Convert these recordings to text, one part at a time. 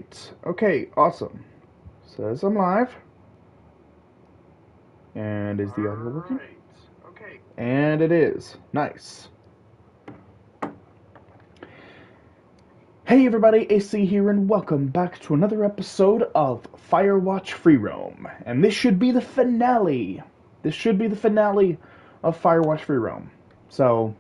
Alright. Okay, awesome. Says I'm live. And is the audio working? Okay. And it is. Nice. Hey everybody, AC here, and welcome back to another episode of FireWatch Free Roam. And this should be the finale. This should be the finale of FireWatch Free Roam. So,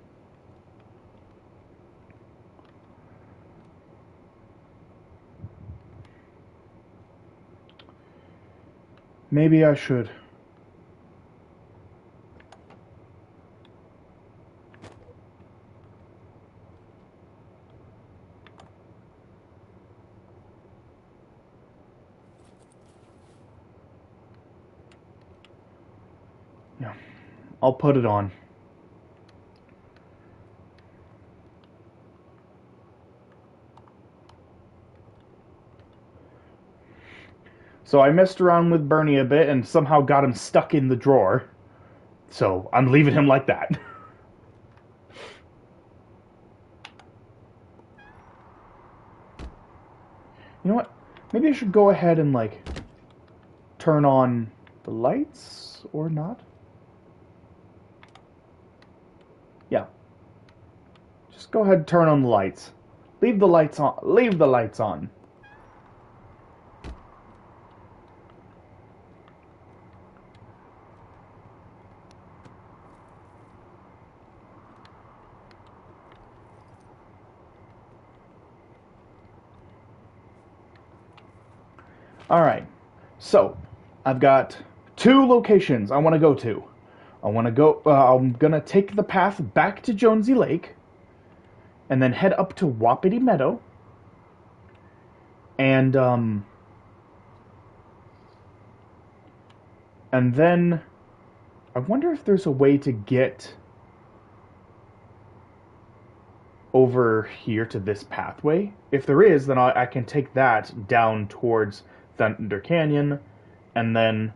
maybe I should. Yeah, I'll put it on. So I messed around with Bernie a bit and somehow got him stuck in the drawer. So I'm leaving him like that. You know what? Maybe I should go ahead and, like, turn on the lights or not? Yeah. Just go ahead and turn on the lights. Leave the lights on. Leave the lights on. Alright. So, I've got two locations I want to go to. I'm gonna take the path back to Jonesy Lake, and then head up to Wapiti Meadow, and, and then I wonder if there's a way to get over here to this pathway. If there is, then I can take that down towards Thunder Canyon, and then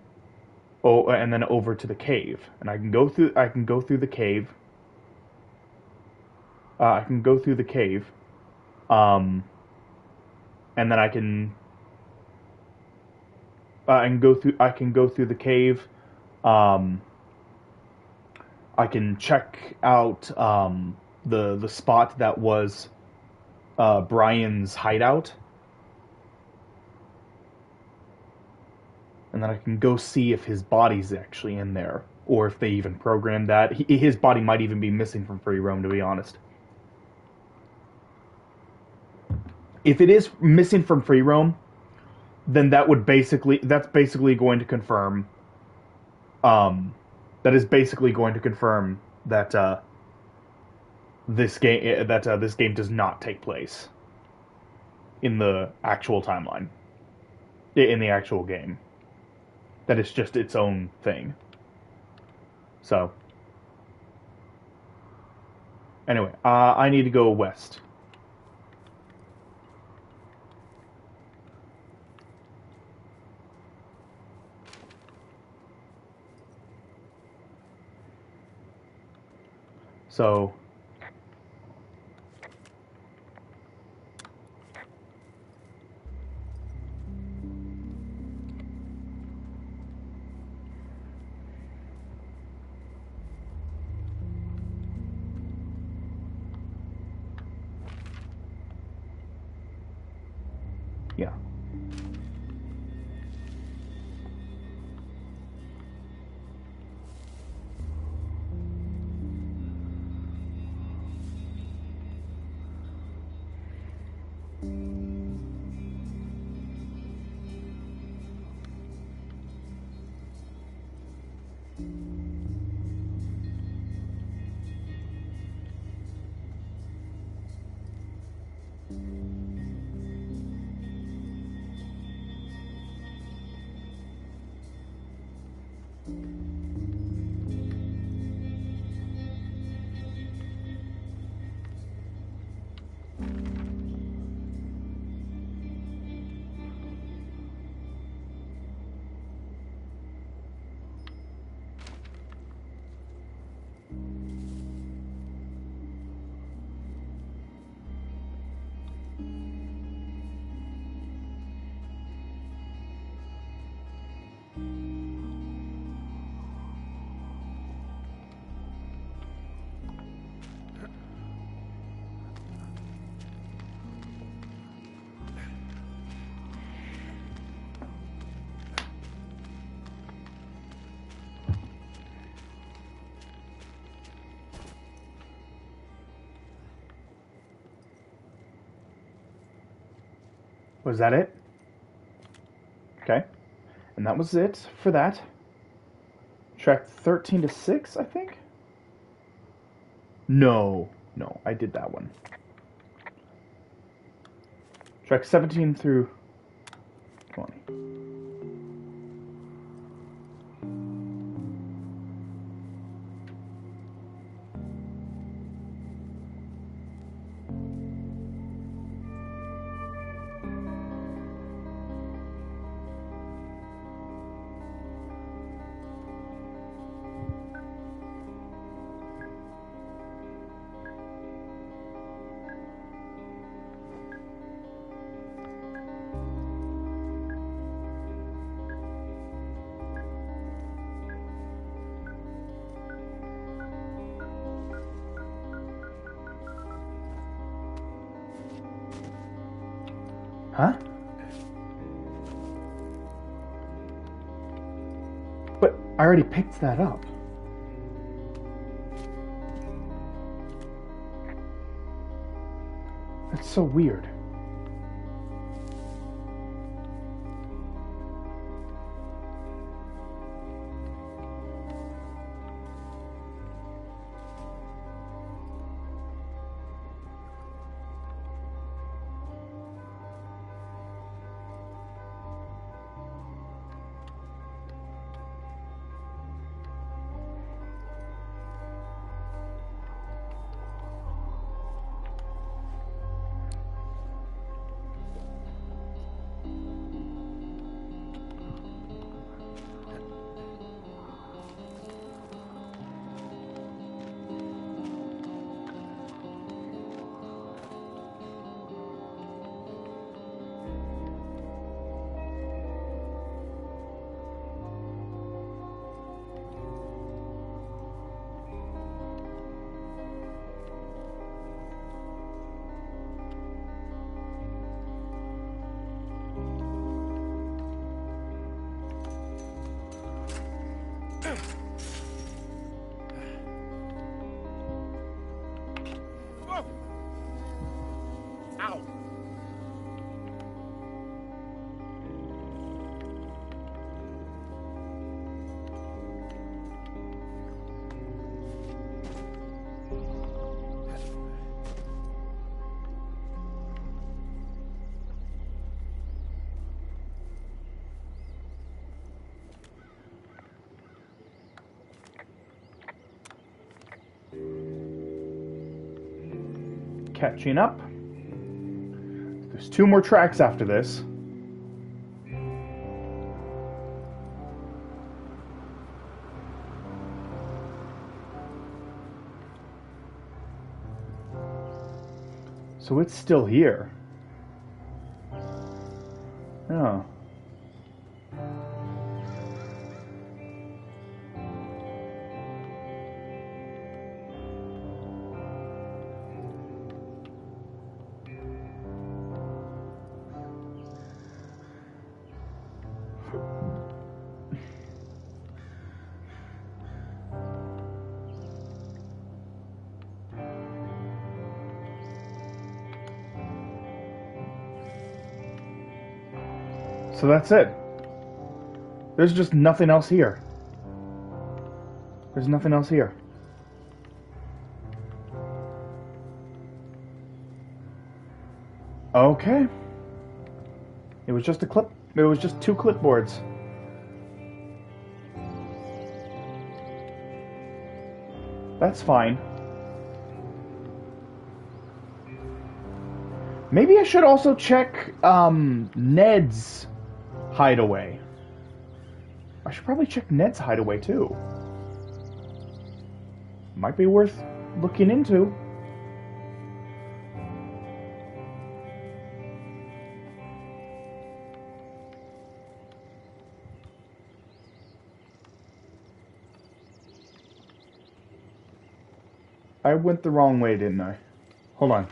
over to the cave, and I can go through. I can go through the cave. I can go through the cave, um, and then I can go through. I can go through the cave. Um, I can check out the spot that was Brian's hideout, and then I can go see if his body's actually in there, or if they even programmed that. His body might even be missing from Free Roam, to be honest. If it is missing from Free Roam, then that's basically going to confirm, um, that is basically going to confirm that this game does not take place in the actual timeline, in the actual game. That it's just its own thing. So, anyway, I need to go west. So, yeah. Was that it? Okay. And that was it for that. Track 13 to 6, I think? No. No, I did that one. Track 17 through 20. Huh? But I already picked that up. That's so weird. Catching up. There's 2 more tracks after this. So it's still here. Oh. So that's it. There's just nothing else here. There's nothing else here. Okay. It was just a clip. It was just 2 clipboards. That's fine. Maybe I should also check Ned's hideaway. I should probably check Ned's hideaway too. Might be worth looking into. I went the wrong way, didn't I? Hold on.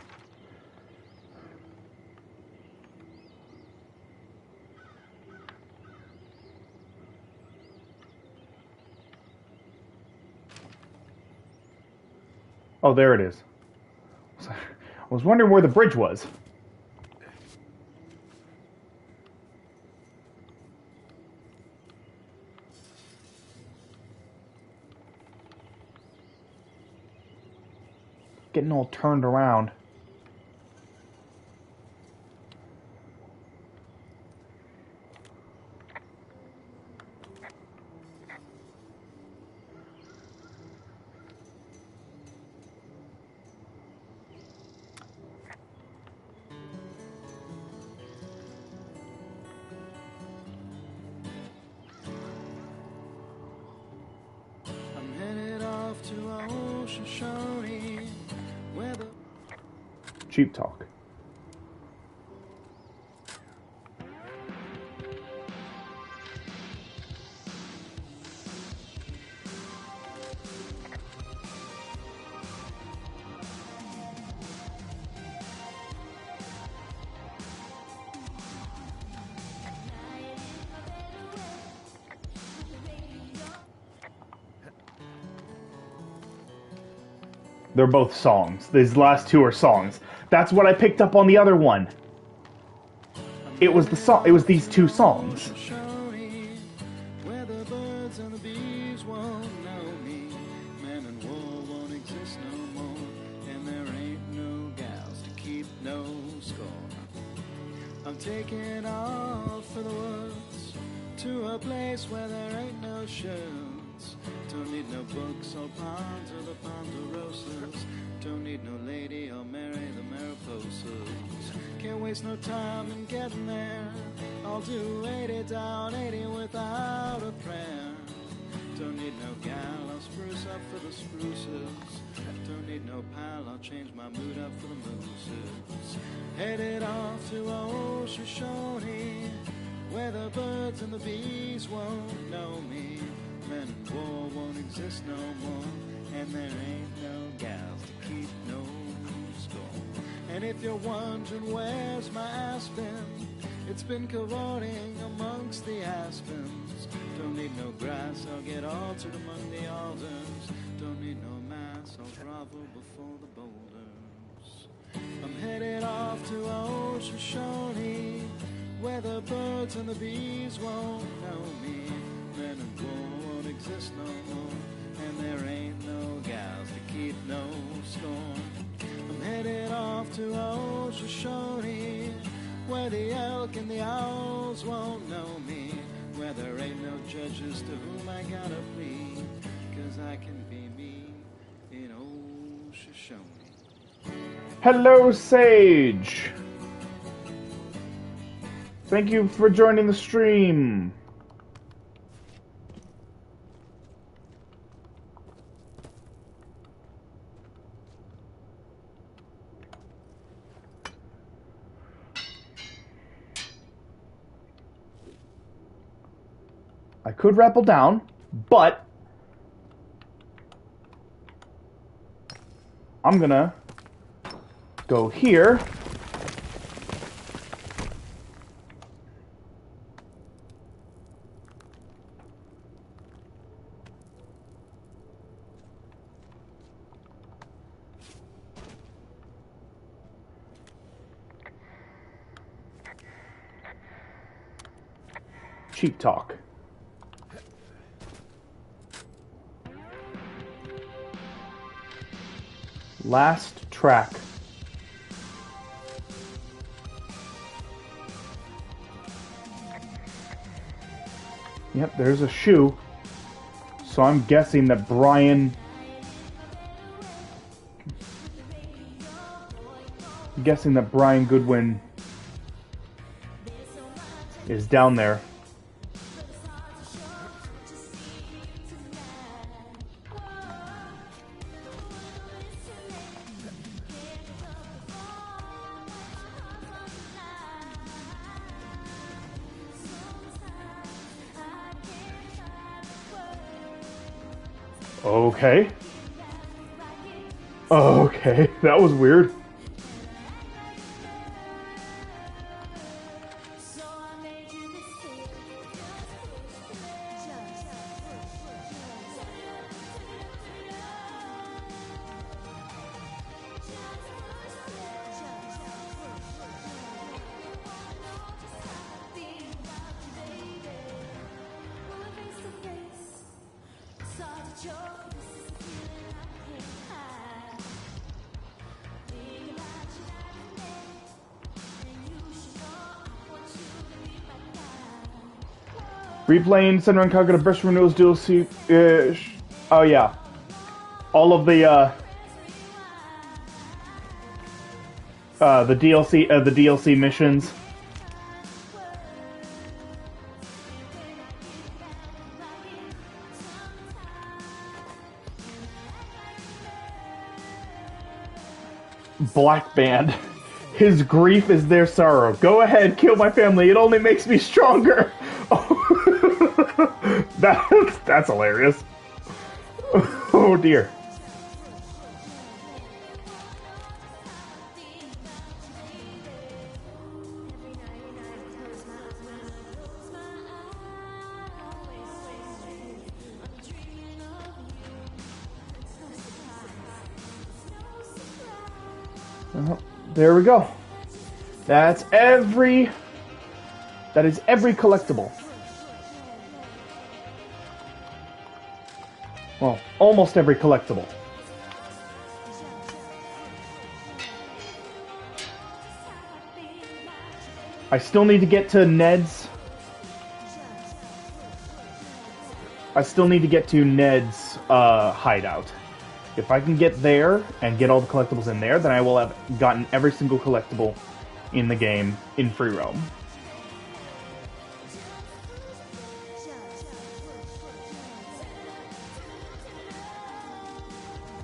Oh, there it is. I was wondering where the bridge was. Getting all turned around. Cheap talk. They're both songs. These last two are songs. That's what I picked up on the other one. It was the song. It was these two songs. I'm taking off for the woods to a place where there ain't no shirts. Don't need no books or ponds or the ponderosas. Don't need no lady or Mary the Mariposas. Can't waste no time in getting there. I'll do 80 down, 80 without a prayer. Don't need no gal, I'll spruce up for the spruces. Don't need no pal, I'll change my mood up for the mooses. Headed off to old Shoshone, where the birds and the bees won't know me. Men and war won't exist no more, and there ain't no gals to keep no score. And if you're wondering where's my aspen, it's been cavorting amongst the aspens. Don't need no grass, I'll get altered among the alders. Don't need no mass, I'll grovel before the boulders. I'm headed off to old Shoshone, where the birds and the bees won't know me. Men and war won't exist no more, and there ain't no gals to keep no score. I'm headed off to old Shoshone, where the elk and the owls won't know me, where there ain't no judges to whom I gotta plead, 'cause I can be me in old Shoshone. Hello, Sage! Thank you for joining the stream. I could rappel down, but I'm gonna go here. Cheap talk. Last track. Yep, there's a shoe. So I'm guessing that Brian... I'm guessing that Brian Goodwin is down there. Okay. Okay, that was weird. Replaying Senran Kagura Burst Renewals DLC. Oh yeah, all of the DLC missions. Black Band. His grief is their sorrow. Go ahead, kill my family. It only makes me stronger. Oh. That's hilarious. Oh dear. There we go. That is every collectible. Well, almost every collectible. I still need to get to Ned's. Hideout. If I can get there and get all the collectibles in there, then I will have gotten every single collectible in the game in free roam.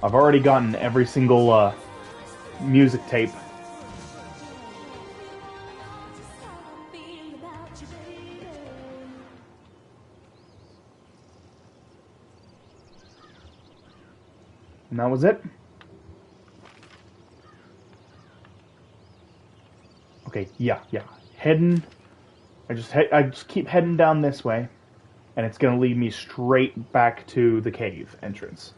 I've already gotten every single music tape. And that was it. Okay, yeah. Heading. I just keep heading down this way, and it's gonna lead me straight back to the cave entrance.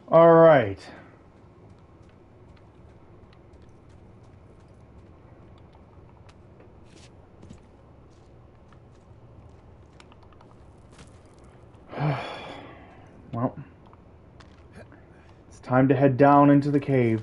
All right. Well, it's time to head down into the cave.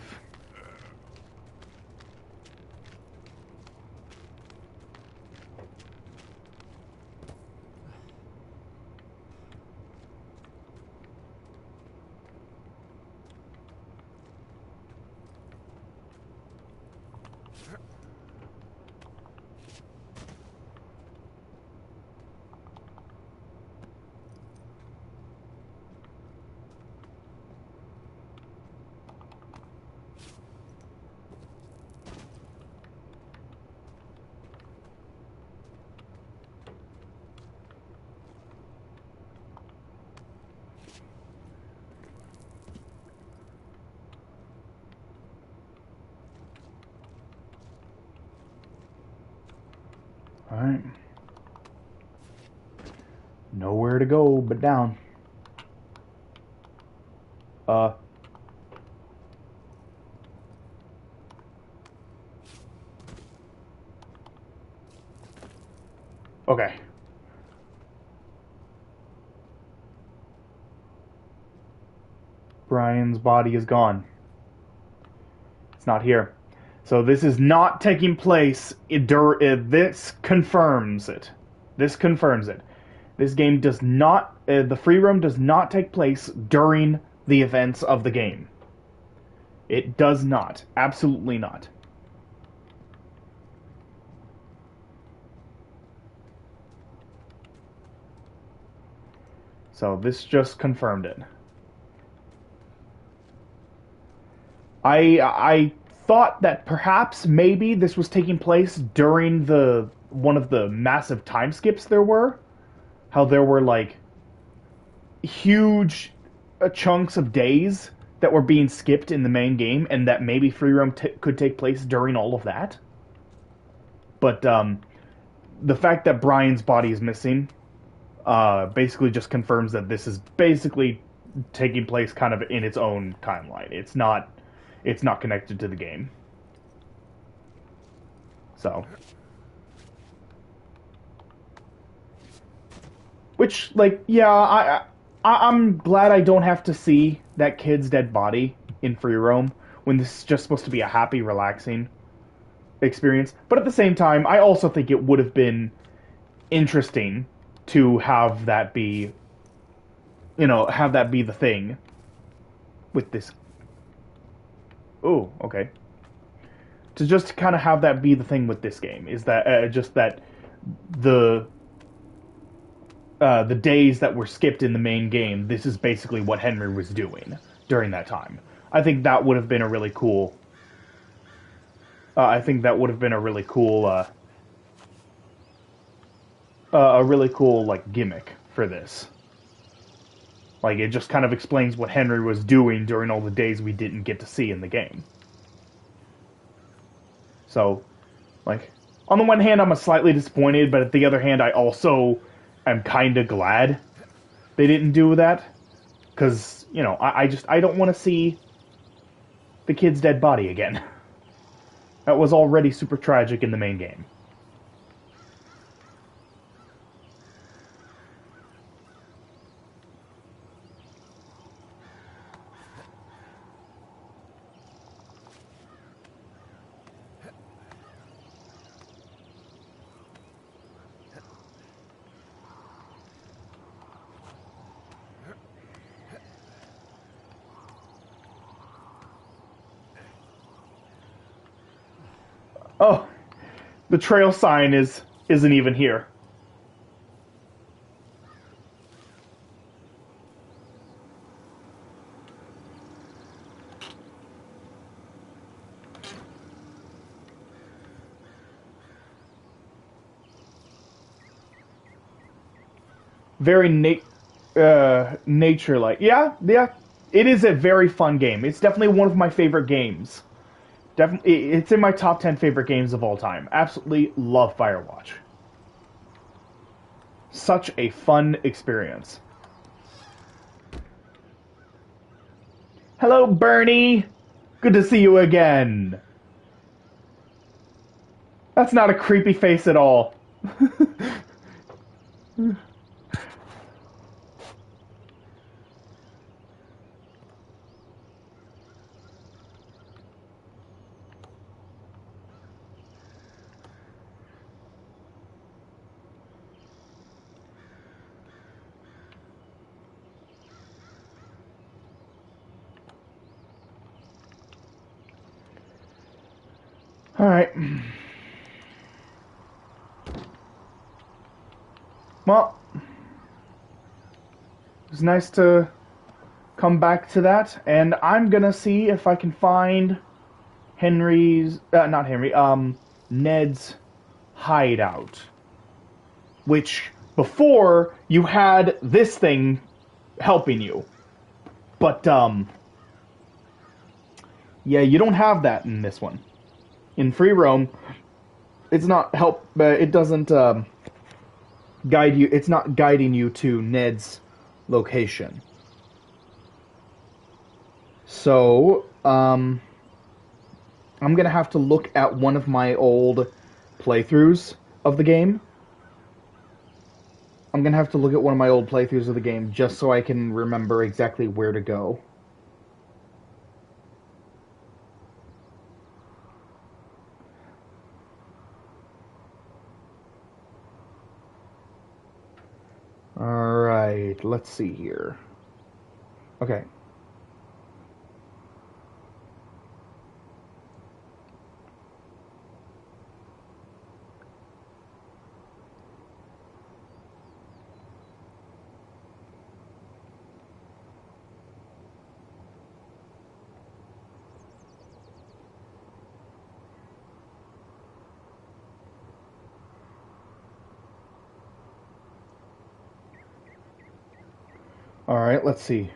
Alright. Nowhere to go but down. Okay. Brian's body is gone. It's not here. So this is not taking place. This confirms it. This confirms it. This game does not. The free roam does not take place during the events of the game. It does not. Absolutely not. So this just confirmed it. I thought that perhaps maybe this was taking place during one of the massive time skips there were. How there were like huge chunks of days that were being skipped in the main game, and that maybe free roam could take place during all of that. But the fact that Brian's body is missing, basically just confirms that this is basically taking place kind of in its own timeline. It's not connected to the game. So, which like yeah, I'm glad I don't have to see that kid's dead body in free roam when this is just supposed to be a happy, relaxing experience. But at the same time, I also think it would have been interesting to have that be, have that be the thing with this. Oh, okay. To just kind of have that be the thing with this game is that just that the the days that were skipped in the main game, this is basically what Henry was doing during that time. I think that would have been a really cool. I think that would have been a really cool like gimmick for this. Like it just kind of explains what Henry was doing during all the days we didn't get to see in the game. So, like, on the one hand, I'm slightly disappointed, but at the other hand, I also am kind of glad they didn't do that. Because, I don't want to see the kid's dead body again. That was already super tragic in the main game. Oh, the trail sign isn't even here. Very nature-like. Yeah, yeah. It is a very fun game. It's definitely one of my favorite games. Definitely, it's in my top 10 favorite games of all time. Absolutely love Firewatch. Such a fun experience. Hello, Bernie. Good to see you again. That's not a creepy face at all. All right. Well, it's nice to come back to that, and I'm gonna see if I can find not Henry, Ned's hideout. Which, before, you had this thing helping you. But, yeah, you don't have that in this one. In free roam, it's not it doesn't, guide you, it's not guiding you to Ned's location. So, I'm gonna have to look at one of my old playthroughs of the game. I'm gonna have to look at one of my old playthroughs of the game just so I can remember exactly where to go. Alright, let's see here. Okay. Alright, let's see.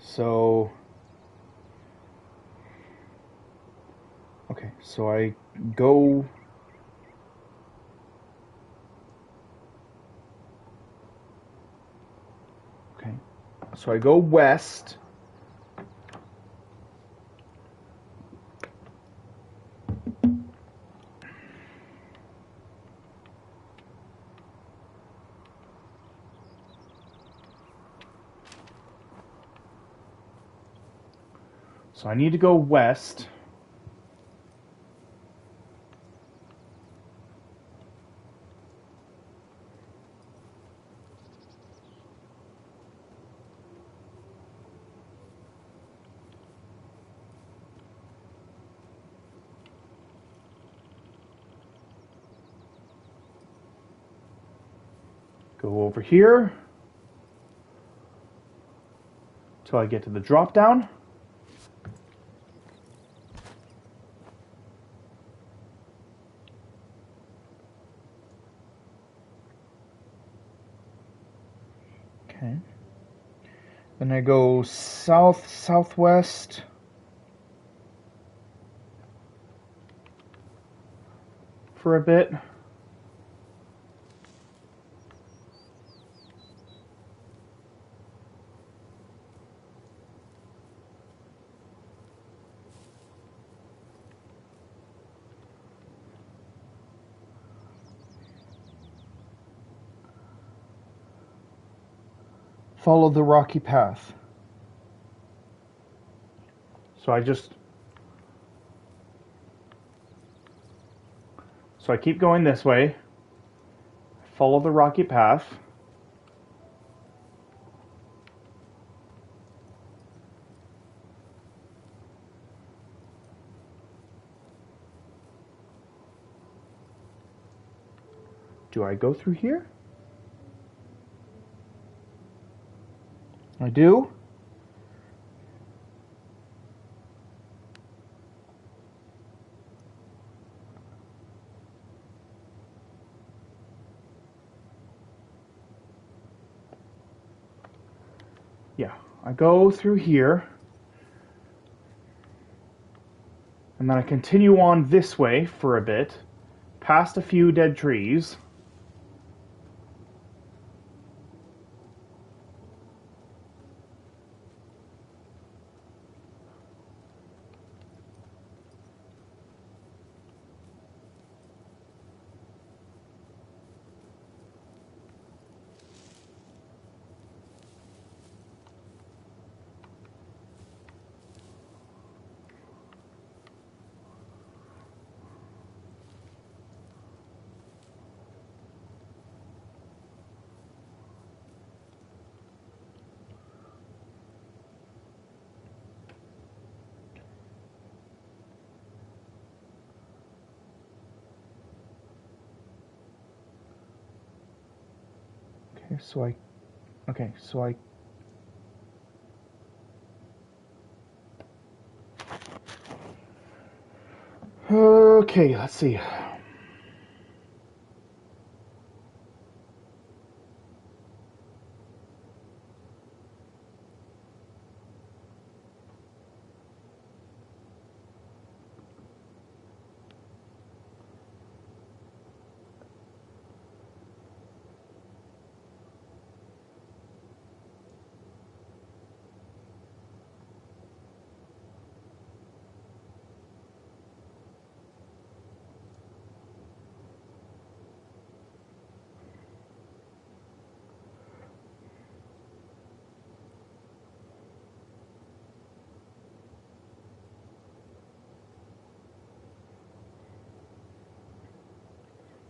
So... Okay, so I go... Okay, so I go west. So I need to go west. Go over here till I get to the drop down. Okay. Then I go south, southwest. For a bit. Follow the rocky path. So I keep going this way. Follow the rocky path. Do I go through here? I do. Yeah, I go through here. And then I continue on this way for a bit, past a few dead trees. Okay, so I Okay, let's see.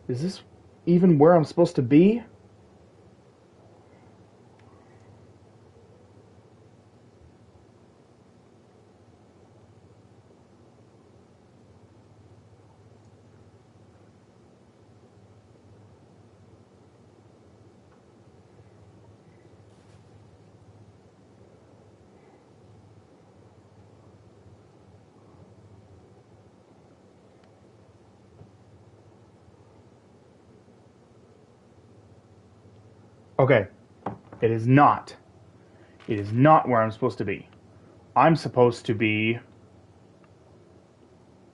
Is this even where I'm supposed to be? Okay, it is not. It is not where I'm supposed to be. I'm supposed to be...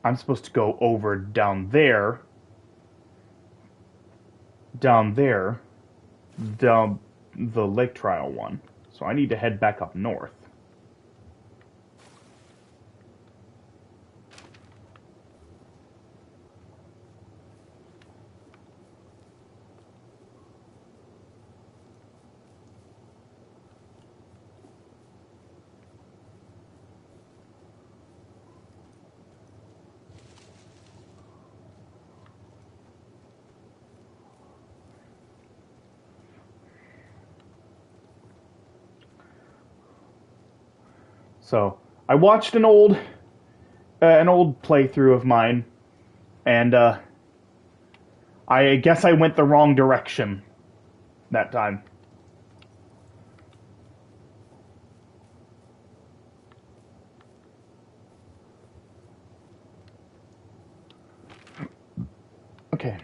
I'm supposed to go over down there. Down there. Down the lake trial one. So I need to head back up north. So I watched an old playthrough of mine, and I guess I went the wrong direction that time. Okay.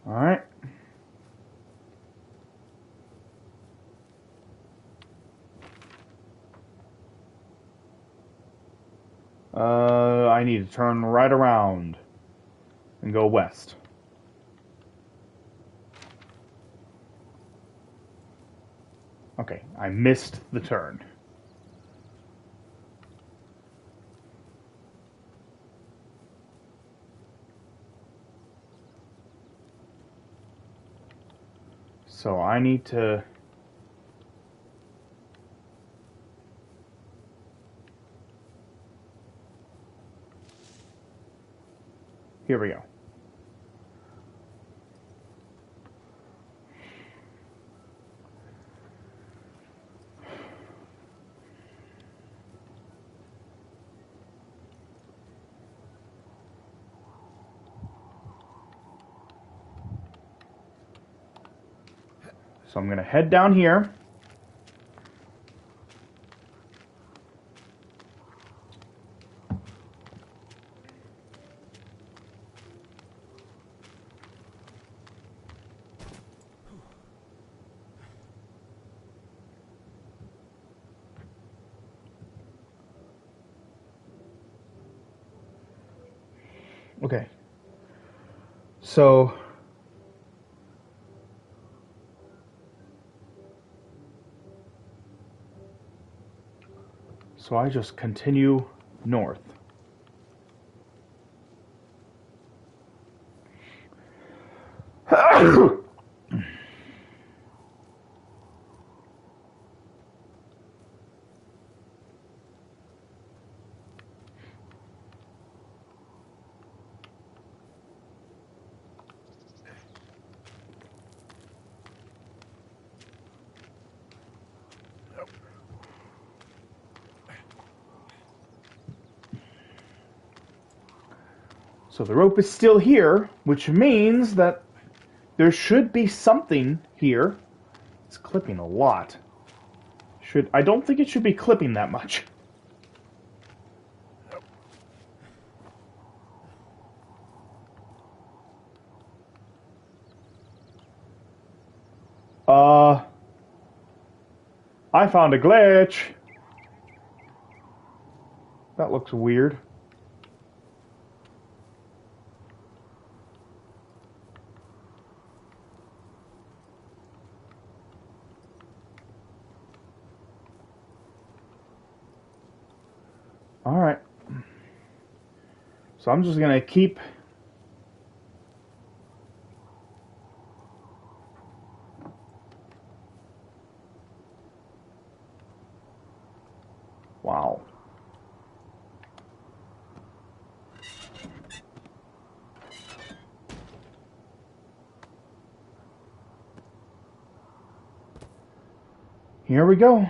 All right. I need to turn right around and go west. Okay, I missed the turn. So I need to... Here we go. So I'm going to head down here. Okay. So I just continue north. So the rope is still here, which means that there should be something here. It's clipping a lot. I don't think it should be clipping that much. I found a glitch. That looks weird. Alright. So I'm just gonna keep... Wow. Here we go.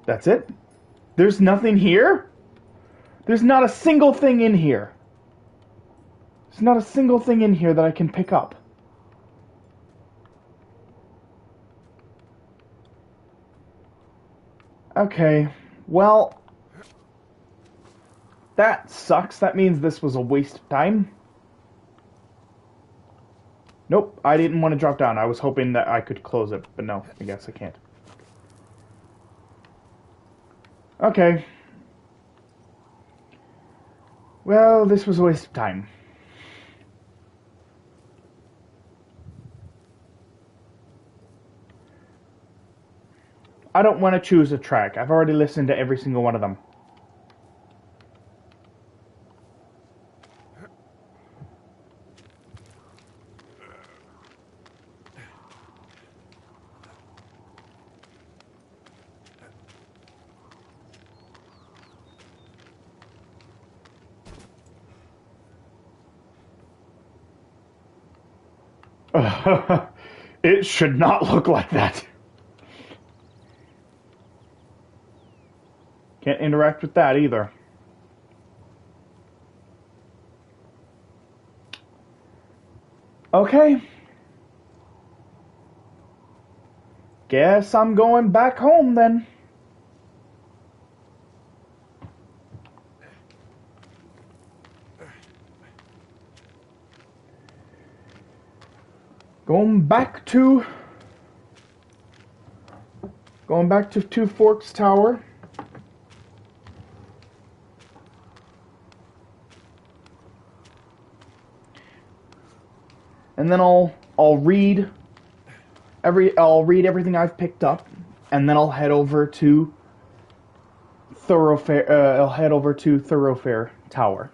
That's it? There's nothing here? There's not a single thing in here. There's not a single thing in here that I can pick up. Okay, well, that sucks. That means this was a waste of time. Nope, I didn't want to drop down. I was hoping that I could close it, but no, I guess I can't. Okay. Well, this was a waste of time. I don't want to choose a track. I've already listened to every single one of them. It should not look like that. Can't interact with that either. Okay. Guess I'm going back home then. Going back to Two Forks Tower. And then I'll read everything I've picked up, and then I'll head over to Thoroughfare Tower.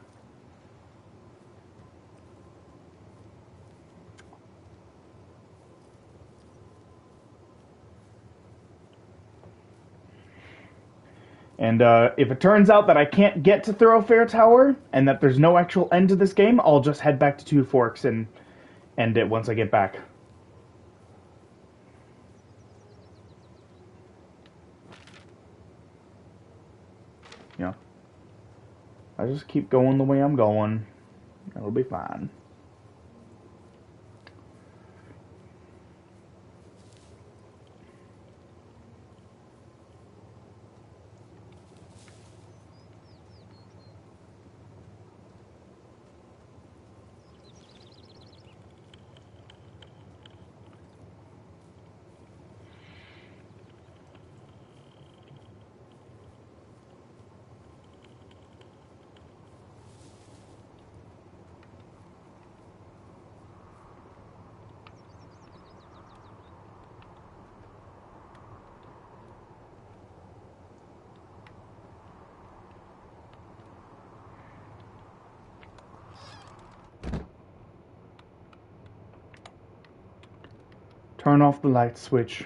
And if it turns out that I can't get to Thoroughfare Tower, and that there's no actual end to this game, I'll just head back to Two Forks and end it once I get back. Yeah. I just keep going the way I'm going. It'll be fine. Turn off the light switch.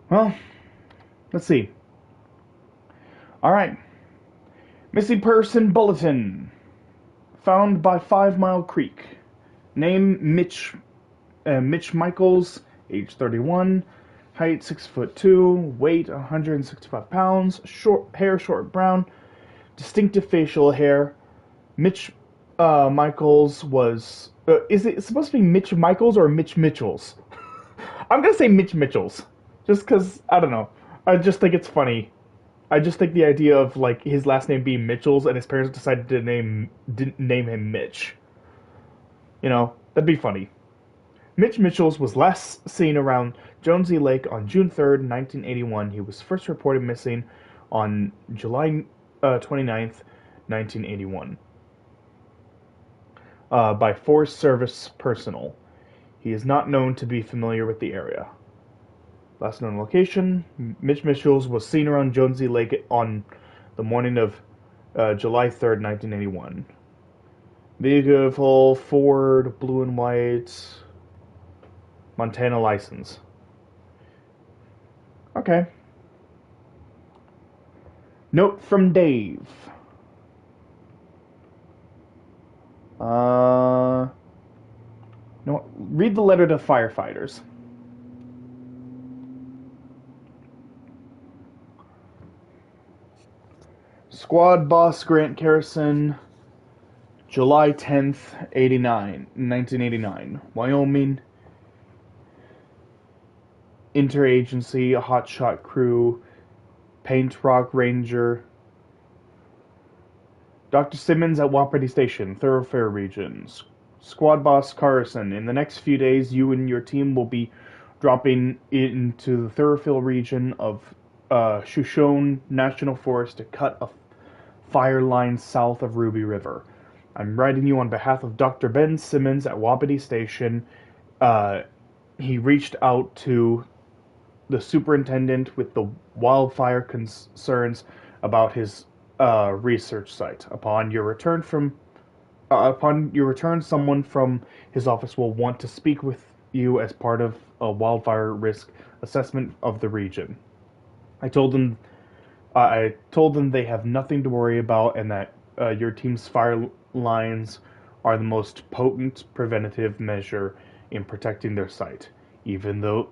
Well, let's see. Alright. Missing person bulletin. Found by 5 Mile Creek. Name Mitch Michaels, age 31. Height 6'2", weight 165 pounds. Short brown. Distinctive facial hair. Mitch Michaels was... is it supposed to be Mitch Michaels or Mitch Mitchells? I'm gonna say Mitch Mitchells. Just because, I don't know. I just think it's funny. I just think the idea of, like, his last name being Mitchells and his parents decided to name him Mitch. You know, that'd be funny. Mitch Mitchells was last seen around Jonesy Lake on June 3rd, 1981. He was first reported missing on July 29th, 1981. By Forest Service personnel. He is not known to be familiar with the area. Last known location: Mitch Mitchell's was seen around Jonesy Lake on the morning of July 3rd, 1981. Vehicle Ford, blue and white, Montana license. Okay. Note from Dave. No, read the letter to firefighters. Squad Boss Grant Carrison, July 10th, 1989. Wyoming. Interagency, hotshot crew, Paint Rock Ranger. Dr. Simmons at Wapiti Station, Thoroughfare Regions. Squad Boss Carson, in the next few days, you and your team will be dropping into the Thoroughfare region of Shoshone National Forest to cut a fire line south of Ruby River. I'm writing you on behalf of Dr. Ben Simmons at Wapiti Station. He reached out to the superintendent with the wildfire concerns about his research site. Upon your return, someone from his office will want to speak with you as part of a wildfire risk assessment of the region. I told them they have nothing to worry about, and that your team's fire lines are the most potent preventative measure in protecting their site, even though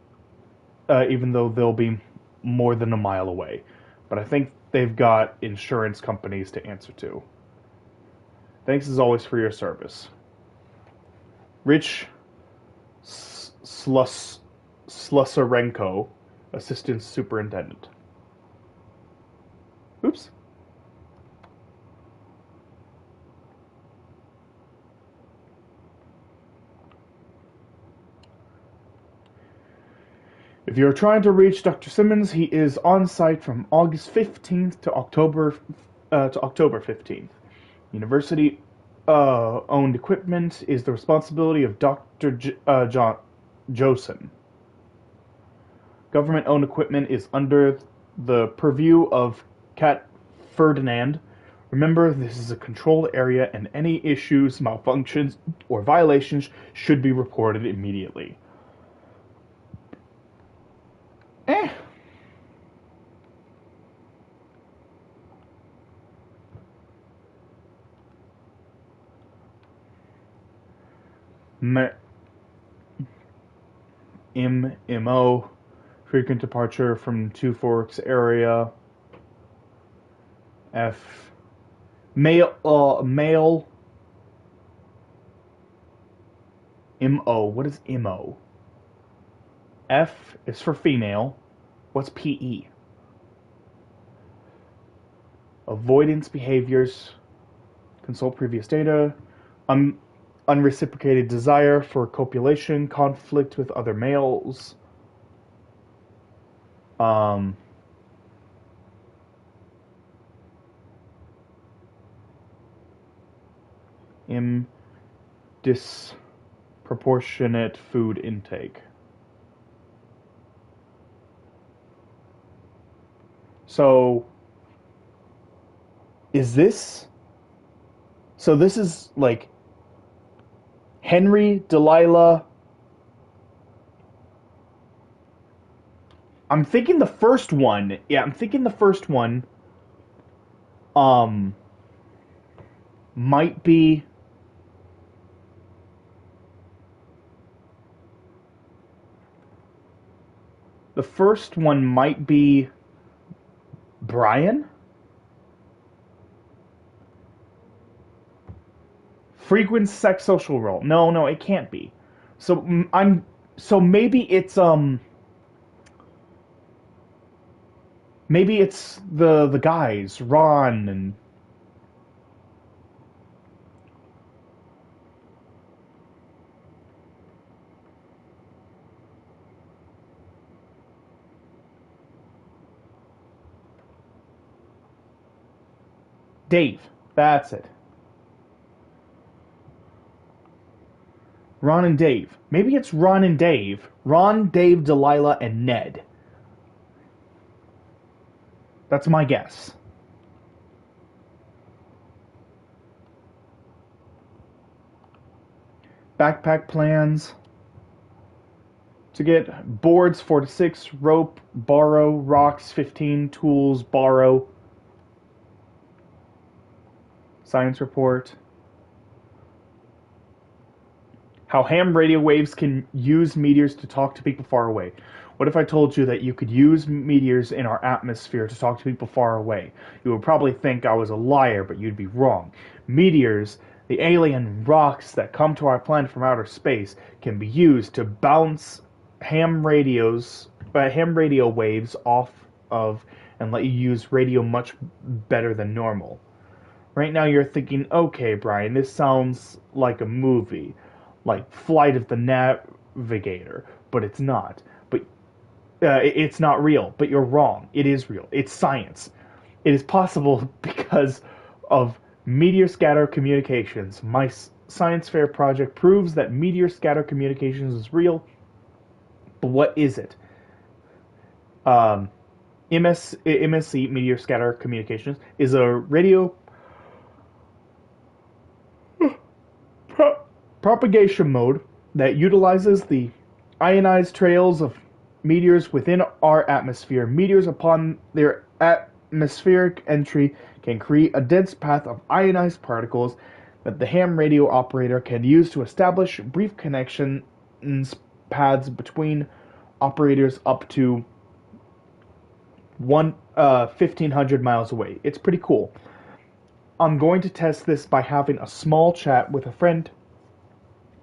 they'll be more than a mile away. But I think they've got insurance companies to answer to. Thanks as always for your service. Rich Slusarenko, Assistant Superintendent. Oops. If you're trying to reach Dr. Simmons, he is on site from August 15th to October 15th. University owned equipment is the responsibility of Dr. Josen. Government owned equipment is under the purview of Cat Ferdinand. Remember, this is a controlled area, and any issues, malfunctions, or violations should be reported immediately. MO, frequent departure from Two Forks area. F, male, MO, what is MO? F is for female. What's PE? Avoidance behaviors. Consult previous data. Unreciprocated desire for copulation. Conflict with other males. Disproportionate food intake. So, is this... So this is, like, Henry, Delilah... I'm thinking the first one... Yeah, I'm thinking the first one... might be... The first one might be... Brian? Frequent sex social role. No, it can't be. So so maybe it's maybe it's the guys, Ron and Dave. That's it. Ron and Dave. Maybe it's Ron and Dave. Ron, Dave, Delilah, and Ned. That's my guess. Backpack plans. To get boards 4 to 6, rope, borrow, rocks 15, tools, borrow. Science report. How ham radio waves can use meteors to talk to people far away. What if I told you that you could use meteors in our atmosphere to talk to people far away? You would probably think I was a liar, but you'd be wrong. Meteors, the alien rocks that come to our planet from outer space, can be used to bounce ham radio waves off of and let you use radio much better than normal. Right now you're thinking, okay, Brian, this sounds like a movie, like Flight of the Navigator, but it's not. But it's not real. But you're wrong. It is real. It's science. It is possible because of meteor scatter communications. My science fair project proves that meteor scatter communications is real. But what is it? MSC, meteor scatter communications, is a radio propagation mode that utilizes the ionized trails of meteors within our atmosphere. Meteors, upon their atmospheric entry, can create a dense path of ionized particles that the ham radio operator can use to establish brief connections paths between operators up to 1,500 miles away. It's pretty cool. I'm going to test this by having a small chat with a friend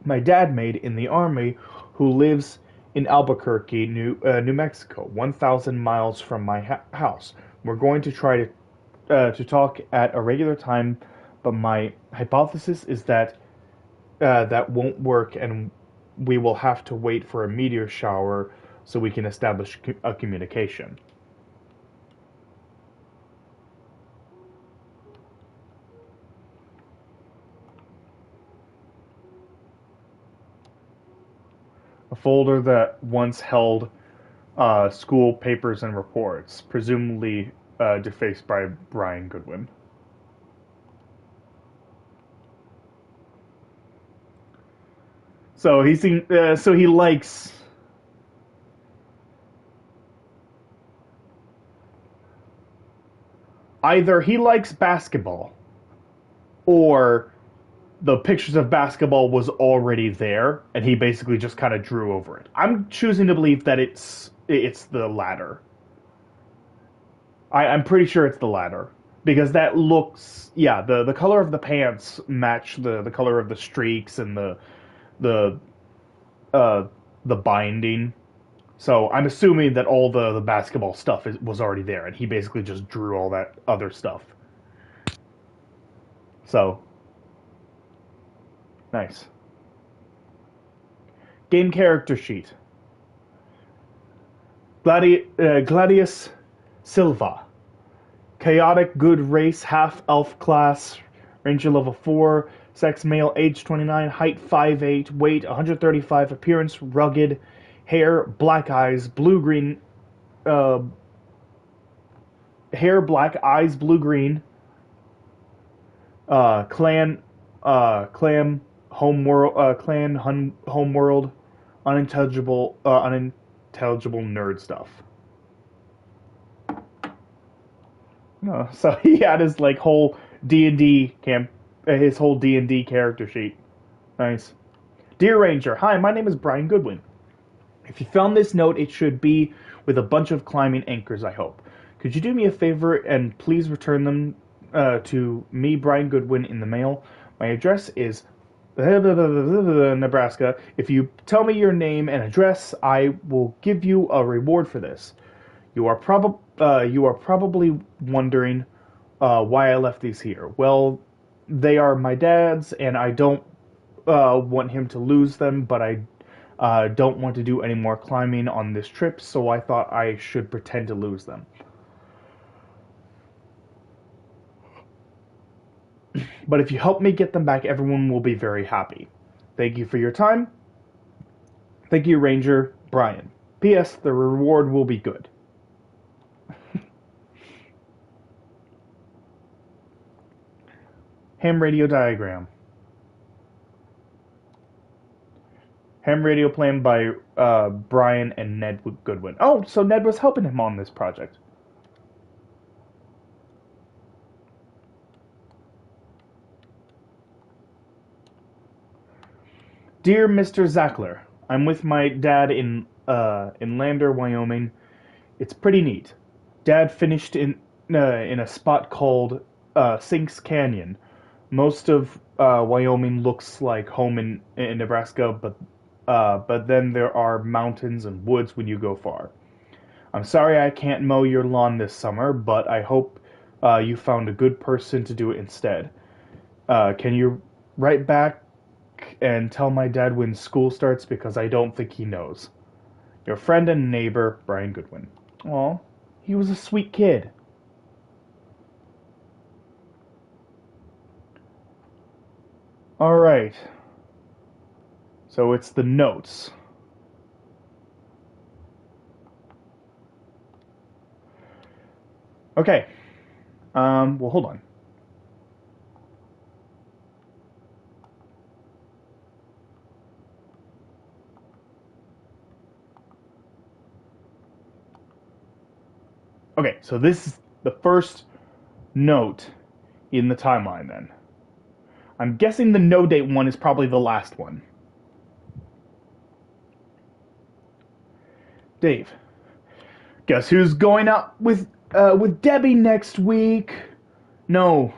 my dad made in the Army who lives in Albuquerque, New Mexico, 1,000 miles from my house. We're going to try to talk at a regular time, but my hypothesis is that that won't work, and we will have to wait for a meteor shower so we can establish a communication. A folder that once held school papers and reports, presumably defaced by Brian Goodwin. So he likes. Either he likes basketball, or the pictures of basketball was already there, and he basically just kind of drew over it. I'm choosing to believe that it's the latter. I'm pretty sure it's the latter because that looks, yeah, the color of the pants match the color of the streaks and the binding. So I'm assuming that all the basketball stuff was already there, and he basically just drew all that other stuff. So, nice. Game character sheet. Gladius Silva. Chaotic good race, half-elf class, ranger level 4, sex male, age 29, height 5'8", weight 135, appearance rugged, hair black eyes, blue-green, hair black eyes blue-green, clan homeworld, unintelligible nerd stuff. So he had his like whole D&D his whole D&D character sheet. Nice. Dear Ranger, hi, my name is Brian Goodwin. If you found this note, it should be with a bunch of climbing anchors, I hope. Could you do me a favor and please return them to me, Brian Goodwin, in the mail? My address is Nebraska. If you tell me your name and address, I will give you a reward for this. You are probably wondering why I left these here. Well, they are my dad's, and I don't want him to lose them, but I don't want to do any more climbing on this trip, so I thought I should pretend to lose them. But if you help me get them back, everyone will be very happy. Thank you for your time. Thank you, Ranger Brian. P.S. The reward will be good. Ham radio diagram. Ham radio played by Brian and Ned Goodwin. Oh, so Ned was helping him on this project. Dear Mr. Zackler, I'm with my dad in Lander, Wyoming. It's pretty neat. Dad finished in a spot called Sinks Canyon. Most of Wyoming looks like home in Nebraska, but then there are mountains and woods when you go far. I'm sorry I can't mow your lawn this summer, but I hope you found a good person to do it instead. Can you write back and tell my dad when school starts because I don't think he knows. Your friend and neighbor, Brian Goodwin. Aw, he was a sweet kid. Alright. So it's the notes. Okay. Well, hold on. Okay, so this is the first note in the timeline then. I'm guessing the no date one is probably the last one. Dave, guess who's going out with Debbie next week? No,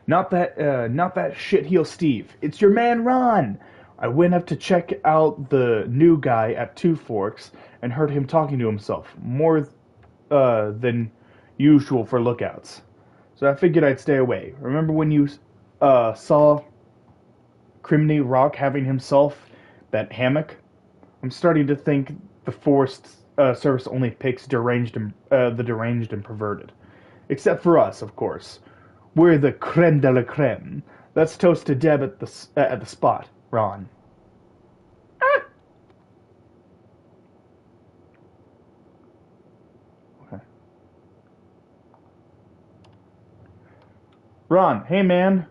not that shitheel Steve. It's your man Ron. I went up to check out the new guy at Two Forks and heard him talking to himself more than usual for lookouts. So I figured I'd stay away. Remember when you saw Criminy Rock having himself that hammock? I'm starting to think the Forest Service only picks the deranged and perverted. Except for us, of course. We're the creme de la creme. Let's toast to Deb at the spot, Ron. Ah! Okay. Ron, hey man.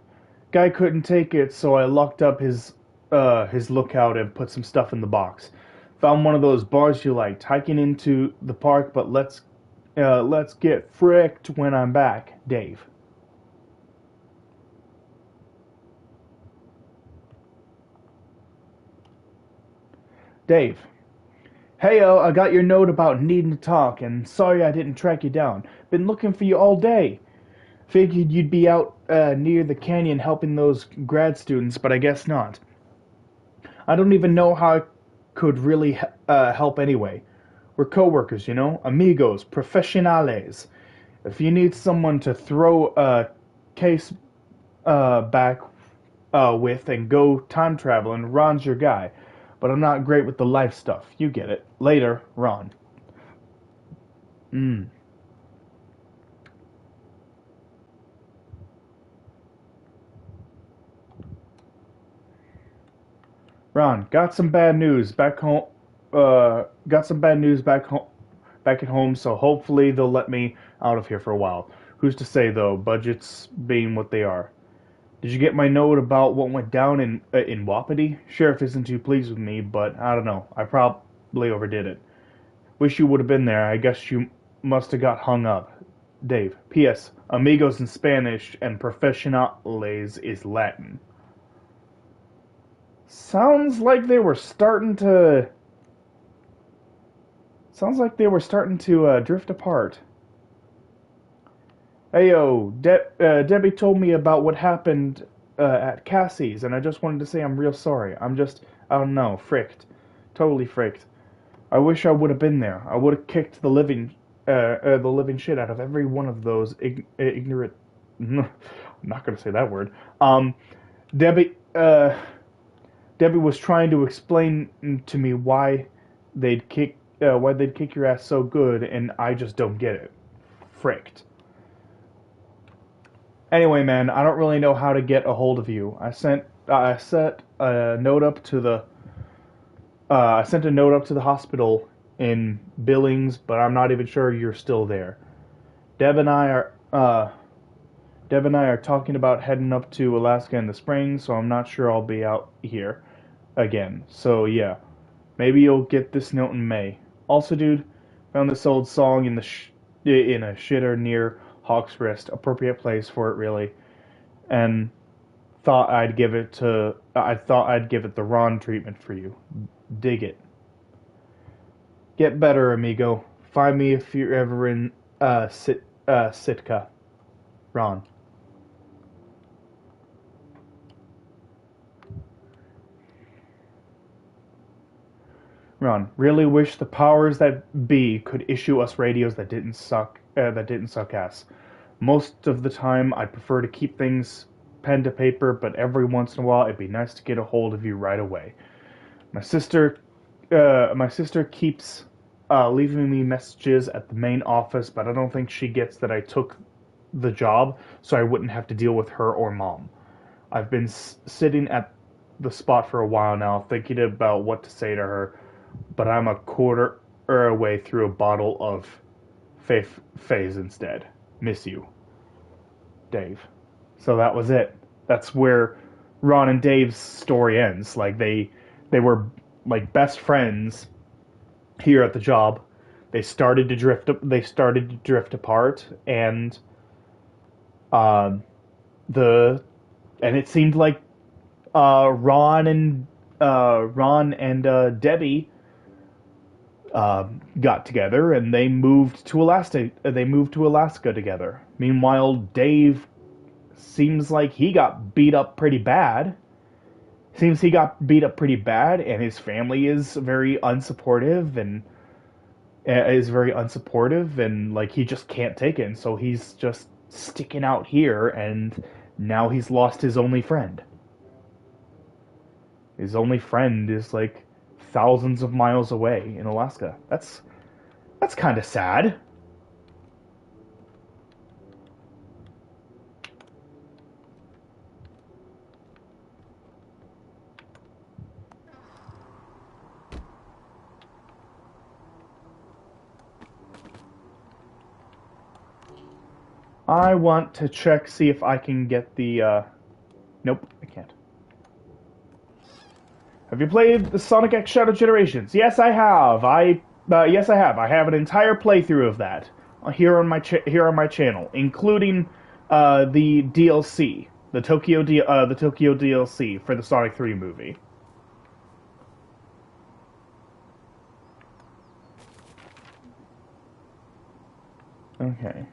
Guy couldn't take it, so I locked up his lookout and put some stuff in the box. Found one of those bars you liked, hiking into the park, but let's get fricked when I'm back, Dave. Dave. Heyo, I got your note about needing to talk, and sorry I didn't track you down. Been looking for you all day. Figured you'd be out near the canyon helping those grad students, but I guess not. I don't even know how I could really help anyway. We're coworkers, you know? Amigos, profesionales. If you need someone to throw a case back with and go time traveling, Ron's your guy. But I'm not great with the life stuff. You get it. Later, Ron. Ron, got some bad news back home. Got some bad news back at home. So hopefully they'll let me out of here for a while. Who's to say though? Budgets being what they are. Did you get my note about what went down in Wapiti? Sheriff isn't too pleased with me, but I don't know. I probably overdid it. Wish you would have been there. I guess you must have got hung up. Dave. P.S. Amigos in Spanish and profesionales is Latin. Sounds like they were starting to. Sounds like they were starting to drift apart. Heyo, Debbie told me about what happened at Cassie's, and I just wanted to say I'm real sorry. I don't know, fricked. Totally fricked. I wish I would have been there. I would have kicked the living shit out of every one of those ignorant. I'm not gonna say that word. Debbie, Debbie was trying to explain to me why they'd kick your ass so good, and I just don't get it. Fricked. Anyway, man, I don't really know how to get a hold of you. I sent a note up to the hospital in Billings, but I'm not even sure you're still there. Deb and I Deb and I are talking about heading up to Alaska in the spring, so I'm not sure I'll be out here again. So yeah, maybe you'll get this note in May. Also, dude, found this old song in a shitter near Hawk's Rest. Appropriate place for it, really. And I thought I'd give it the Ron treatment for you. Dig it. Get better, amigo. Find me if you're ever in Sitka. Ron. Ron, really wish the powers that be could issue us radios that didn't suck ass. Most of the time, I'd prefer to keep things pen to paper, but every once in a while, it'd be nice to get a hold of you right away. My sister, my sister keeps leaving me messages at the main office, but I don't think she gets that I took the job, so I wouldn't have to deal with her or mom. I've been sitting at the spot for a while now, thinking about what to say to her, but I'm a quarter away through a bottle of Phase instead. Miss you, Dave. So that was it. That's where Ron and Dave's story ends. Like they were like best friends here at the job. They started to drift apart, and um, the and it seemed like Ron and Debbie got together and they moved to Alaska. They moved to Alaska together. Meanwhile, Dave seems like he got beat up pretty bad. Seems he got beat up pretty bad, and his family is very unsupportive, and like he just can't take it. And so he's just sticking out here, and now he's lost his only friend. His only friend is like thousands of miles away in Alaska. That's kind of sad. I want to check, see if I can get the. Nope, I can't. Have you played the Sonic X Shadow Generations? Yes, I have. Yes, I have. I have an entire playthrough of that here on my channel, including the DLC, the Tokyo DLC for the Sonic 3 movie. Okay.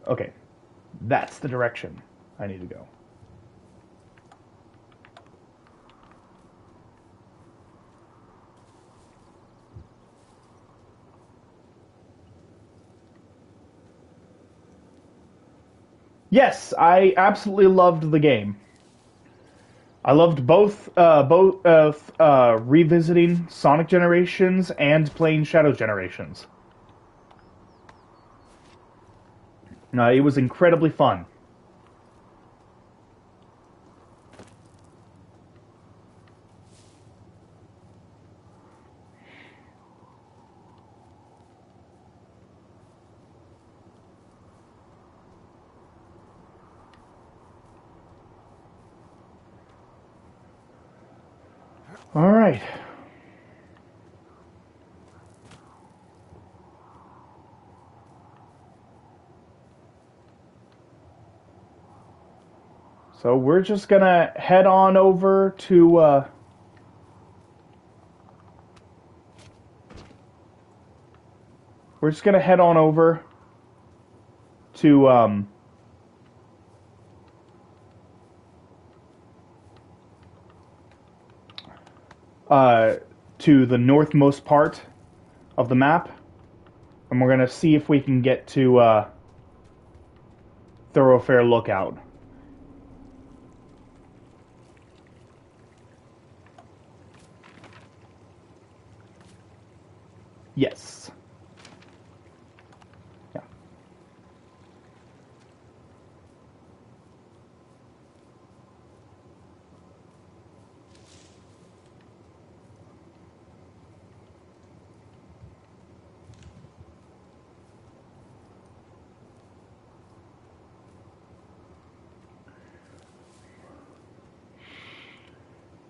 Okay. That's the direction I need to go. Yes, I absolutely loved the game. I loved both revisiting Sonic Generations and playing Shadow Generations. It was incredibly fun. All right. So we're just gonna head on over to. We're just gonna head on over to uh, to the northmost part of the map, and we're gonna see if we can get to Thoroughfare Lookout. Yes. Yeah.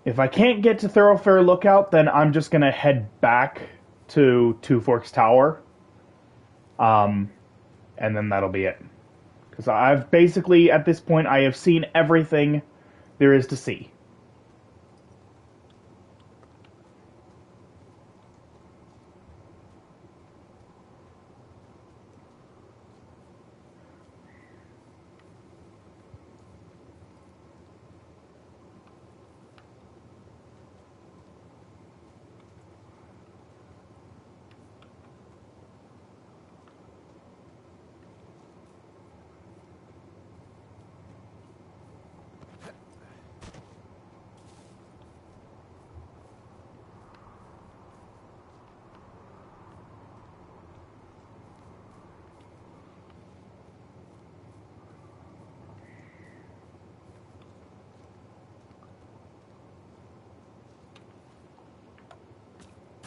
If I can't get to Thoroughfare Lookout, then I'm just gonna head back to Two Forks Tower, um, and then that'll be it. Because I've basically, at this point, I have seen everything there is to see.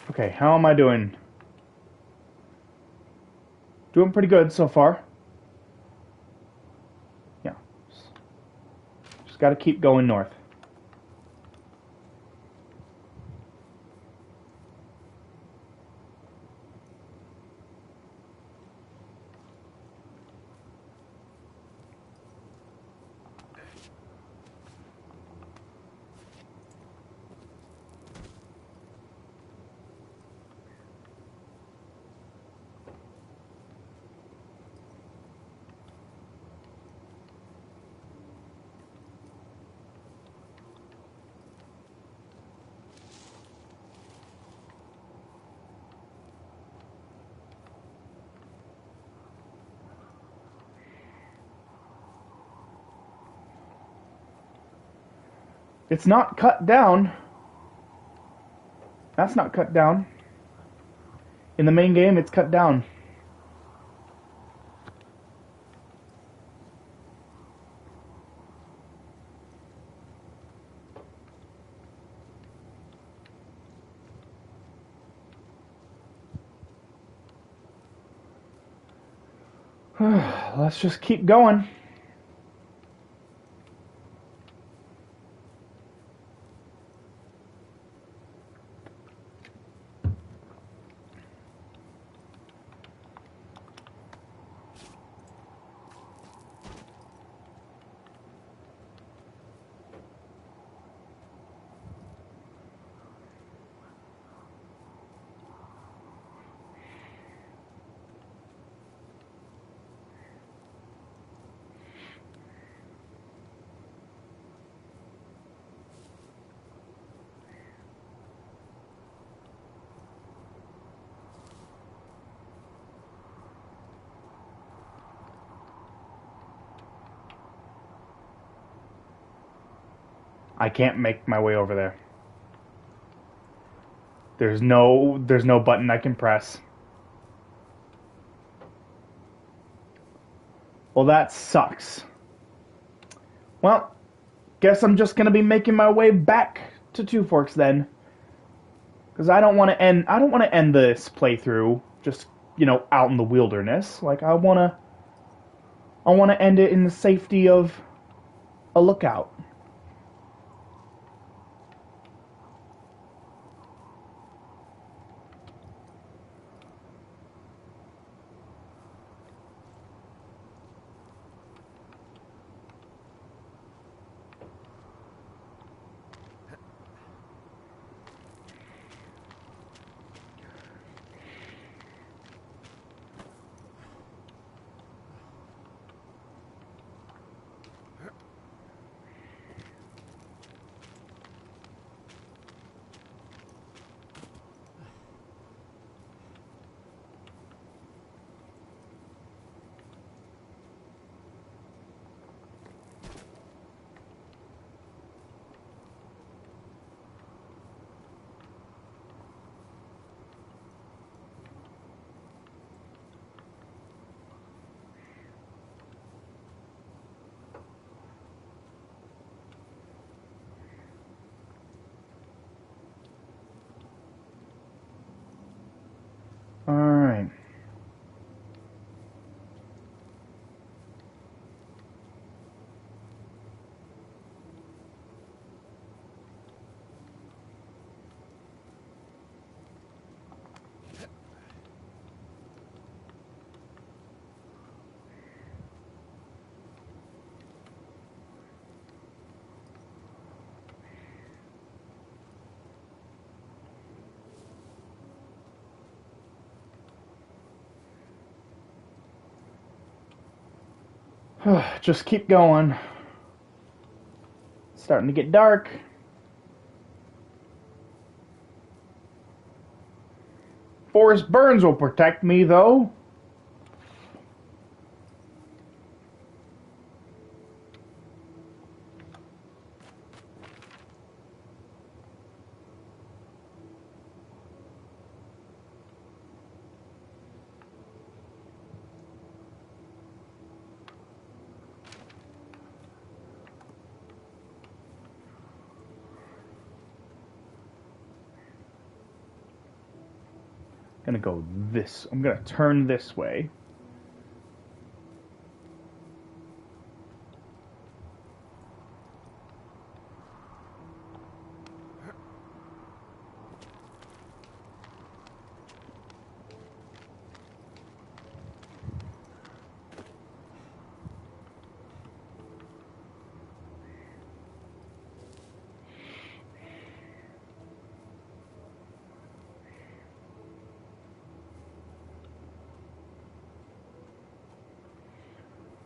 Okay, how am I doing? Doing pretty good so far. Yeah. Just gotta keep going north. It's not cut down. That's not cut down. In the main game, it's cut down. Let's just keep going. I can't make my way over there. There's no button I can press. Well, that sucks. Well, guess I'm just gonna be making my way back to Two Forks then. Because I don't want to end this playthrough just, out in the wilderness. Like I want to end it in the safety of a lookout. Just keep going. It's starting to get dark. Forest Burns will protect me, though. Gonna go this. I'm gonna turn this way.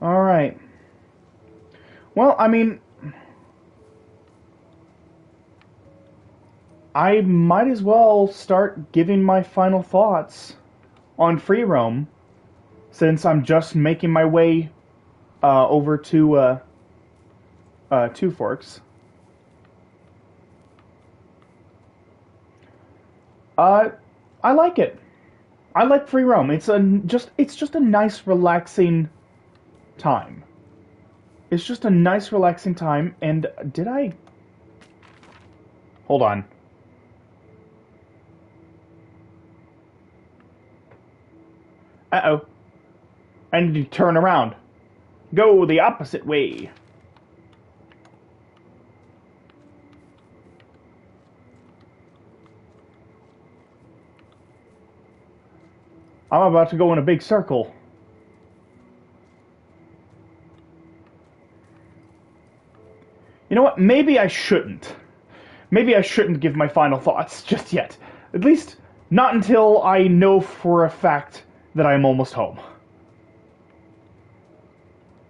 All right. Well, I mean, I might as well start giving my final thoughts on free roam, since I'm just making my way over to Two Forks. Uh, I like it. I like free roam. It's just a nice, relaxing time. It's just a nice, relaxing time. And did I? Hold on. Uh-oh. I need to turn around. Go the opposite way. I'm about to go in a big circle. You know what? Maybe I shouldn't. Maybe I shouldn't give my final thoughts just yet. At least, not until I know for a fact that I'm almost home.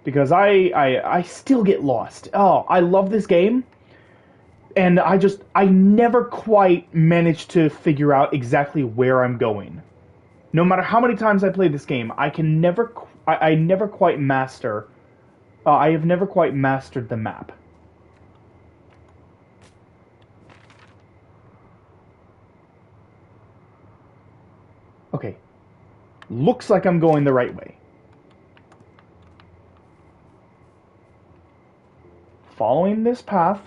Because I still get lost. Oh, I love this game. And I never quite manage to figure out exactly where I'm going. No matter how many times I play this game, I never quite master, I have never quite mastered the map. Okay. Looks like I'm going the right way. Following this path.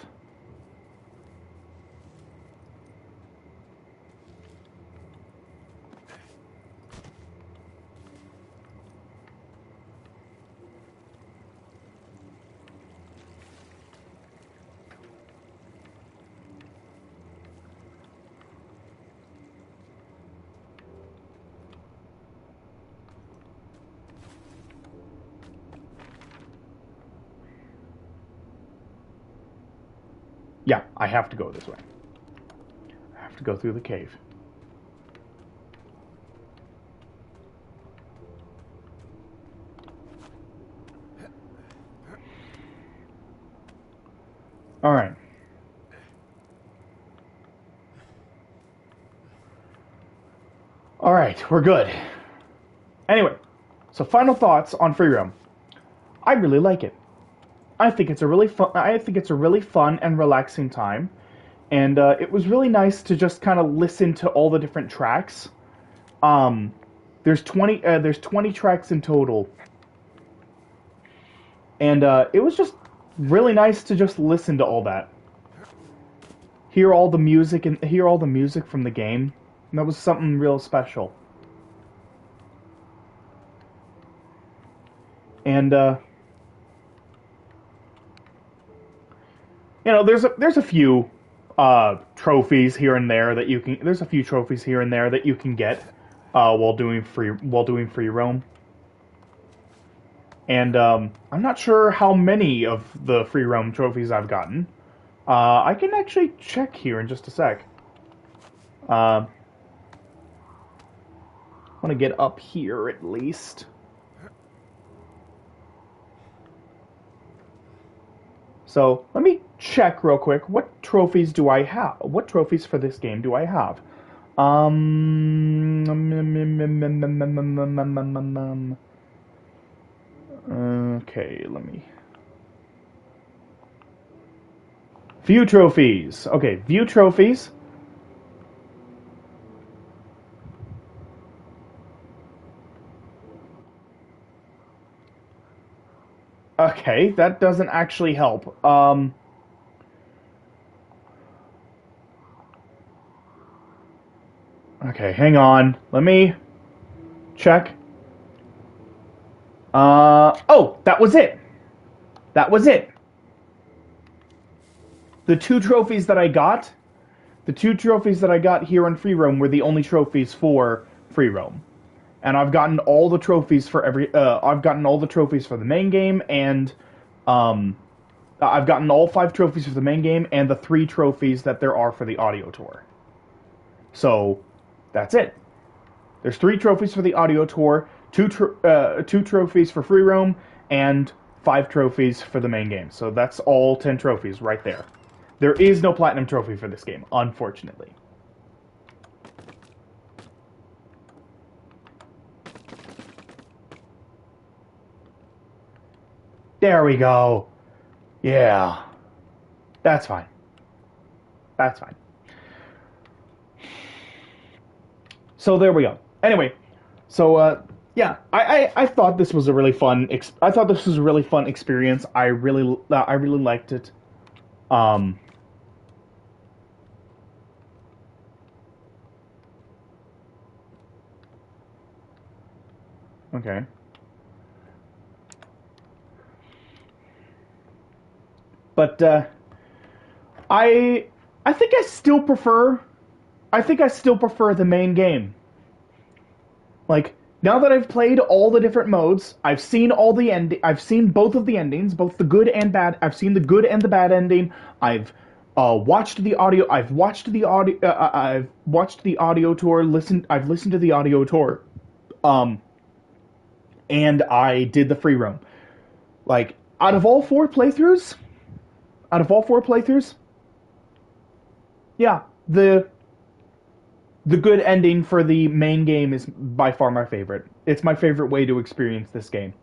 Yeah, I have to go this way. I have to go through the cave. Alright. Alright, we're good. Anyway, so final thoughts on free roam. I really like it. I think it's a really fun and relaxing time. And it was really nice to just kind of listen to all the different tracks. There's 20 tracks in total, and it was just really nice to just listen to all that. Hear all the music from the game. And that was something real special. And you know, there's a few trophies here and there that you can. There's a few trophies here and there that you can get while doing free roam. And I'm not sure how many of the free roam trophies I've gotten. I can actually check here in just a sec. I want to get up here at least. So let me check real quick. What trophies do I have? What trophies for this game do I have? Okay, let me. View trophies. Okay, view trophies. Okay, that doesn't actually help. Okay, hang on. Let me check. Oh, that was it. That was it. The two trophies that I got, the two trophies that I got here on free roam were the only trophies for free roam. And I've gotten all the trophies for I've gotten all the trophies for the main game, and um, I've gotten all 5 trophies for the main game and the 3 trophies that there are for the audio tour. So that's it. There's 3 trophies for the audio tour, two trophies for free roam, and 5 trophies for the main game. So that's all 10 trophies right there. There is no platinum trophy for this game, unfortunately. There we go. Yeah. That's fine. That's fine. So there we go. Anyway, so yeah, I thought this was a really fun. I thought this was a really fun experience. I really liked it. Um, okay. But I I think I think I still prefer the main game. Like now that I've played all the different modes, I've seen both of the endings, both the good and bad. I've seen the good and the bad ending. I've watched the audio. I've watched the audio tour. I've listened to the audio tour. Um, and I did the free roam. Like out of all four playthroughs, out of all 4 playthroughs, yeah, the good ending for the main game is by far my favorite. It's my favorite way to experience this game.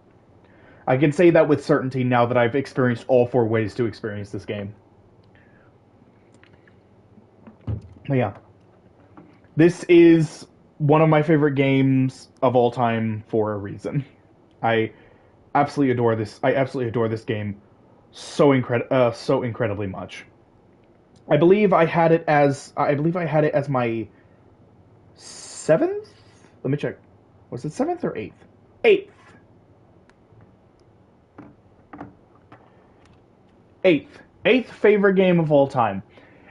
I can say that with certainty now that I've experienced all 4 ways to experience this game. But yeah, this is one of my favorite games of all time for a reason. I absolutely adore this. I absolutely adore this game so incredibly much. I believe I had it as my 7th. Let me check. Was it 7th or 8th? 8th. 8th favorite game of all time.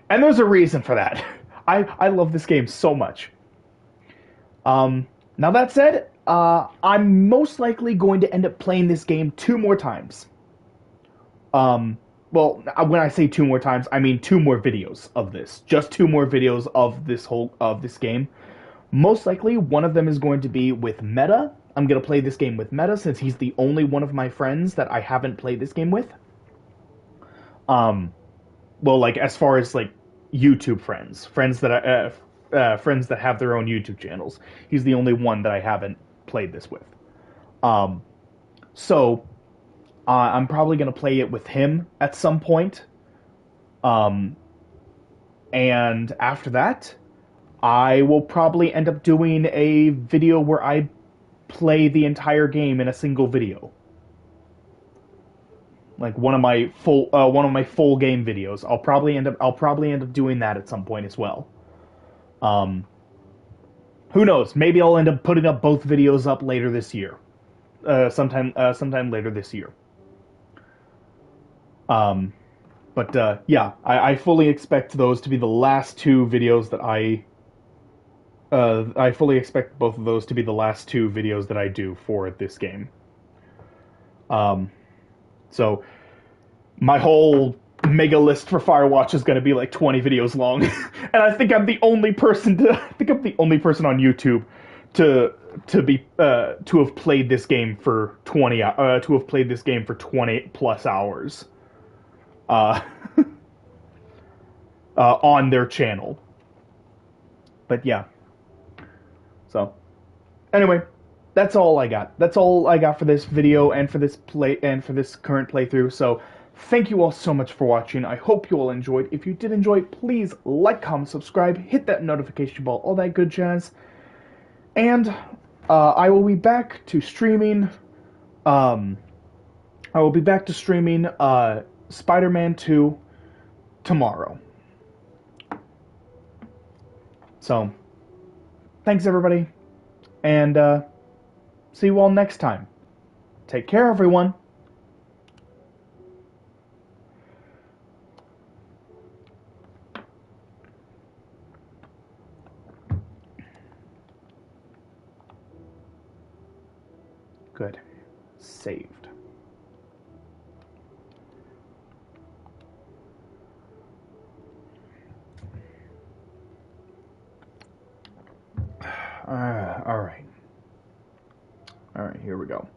And there's a reason for that. I love this game so much. Now that said, I'm most likely going to end up playing this game 2 more times. Well, when I say 2 more times, I mean 2 more videos of this. Just 2 more videos of this game. Most likely, one of them is going to be with Meta. I'm going to play this game with Meta since he's the only one of my friends that I haven't played this game with. Well, like as far as like YouTube friends that have their own YouTube channels. He's the only one that I haven't played this with. Um, so I'm probably gonna play it with him at some point. Um, and after that, I will probably end up doing a video where I play the entire game in a single video. Like one of my full game videos. I'll probably end up doing that at some point as well. Um, who knows? Maybe I'll end up putting up both videos up later this year. Sometime later this year. Um, but yeah, I fully expect those to be the last 2 videos that I fully expect both of those to be the last 2 videos that I do for this game. So my whole mega list for Firewatch is going to be like 20 videos long, and I think I'm the only person on YouTube to have played this game for 20 plus hours. uh, on their channel. But yeah. So anyway, that's all I got. That's all I got for this video and for this current playthrough. So thank you all so much for watching. I hope you all enjoyed. If you did enjoy, please like, comment, subscribe, hit that notification bell, all that good jazz. And I will be back to streaming. I will be back to streaming Spider-Man 2 tomorrow. So thanks everybody, and see you all next time. Take care, everyone. Good. Saved. All right. All right, here we go.